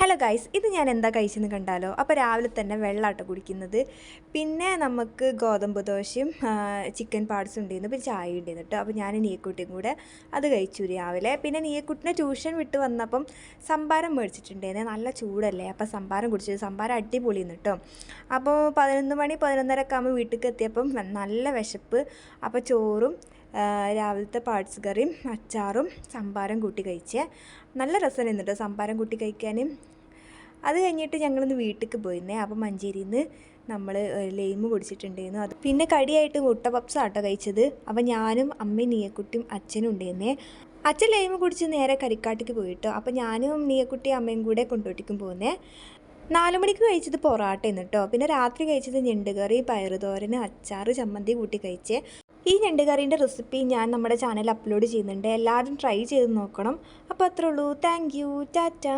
Hello guys, ഇത് ഞാൻ എന്താ കഴിച്ചെന്ന് കണ്ടാലോ? അപ്പോൾ രാവിലെ തന്നെ വെള്ളമാട്ടോ കുടിക്കുന്നത്. പിന്നെ നമുക്ക് ഗോതമ്പ് ദോശയും ചിക്കൻ പാർട്സും ഉണ്ടായിരുന്നു, പിന്നെ ചായ ഉണ്ടായിരുന്നു കേട്ടോ. അപ്പോൾ ഞാൻ നീയക്കുട്ടിയും കൂടെ അത് കഴിച്ചു രാവിലെ. പിന്നെ നീയക്കുട്ടിനെ ട്യൂഷൻ വിട്ട് വന്നപ്പം സംഭാരം മേടിച്ചിട്ടുണ്ടായിരുന്നു, നല്ല ചൂടല്ലേ. അപ്പോൾ സംഭാരം കുടിച്ചത്, സംഭാരം അടിപൊളിയെന്ന് കേട്ടോ. അപ്പോൾ 11 മണി 11:30 ഒക്കെ ആകുമ്പോൾ വീട്ടിലേക്ക് എത്തിയപ്പം നല്ല വിശപ്പ്. അപ്പോൾ ചോറും രാവിലത്തെ പാർട്സ് കറിയും അച്ചാറും സംഭാരം കൂട്ടി കഴിച്ചേ. നല്ല രസമായിരുന്നു കേട്ടോ സംഭാരം കൂട്ടി കഴിക്കാൻ. അത് കഴിഞ്ഞിട്ട് ഞങ്ങളിന്ന് വീട്ടിലേക്ക് പോയിരുന്നേ. അപ്പം മഞ്ചേരിയിൽ നിന്ന് നമ്മൾ ലൈമ് കുടിച്ചിട്ടുണ്ടായിരുന്നു. അത് പിന്നെ കടിയായിട്ട് മുട്ട പപ്സ് ആട്ടോ കഴിച്ചത്. അപ്പം ഞാനും അമ്മയും നീയക്കുട്ടിയും അച്ഛനും ഉണ്ടായിരുന്നേ. അച്ഛൻ ലൈമ് കുടിച്ച് നേരെ കരിക്കാട്ടിക്ക് പോയിട്ടോ. അപ്പം ഞാനും നീയക്കുട്ടിയും അമ്മയും കൂടെ കൊണ്ടോട്ടിക്കും പോകുന്നേ. 4 മണിക്ക് കഴിച്ചത് പൊറാട്ടയെന്ന് കേട്ടോ. പിന്നെ രാത്രി കഴിച്ചത് ഞണ്ടുകറി, പയറുതോരന്, അച്ചാർ, ചമ്മന്തി കൂട്ടി കഴിച്ചേ. ഈ ഞണ്ടുകറീൻ്റെ റെസിപ്പി ഞാൻ നമ്മുടെ ചാനലിൽ അപ്ലോഡ് ചെയ്യുന്നുണ്ട്, എല്ലാവരും ട്രൈ ചെയ്ത് നോക്കണം. അപ്പോൾ അത്രേ ഉള്ളൂ. Thank you, Tata.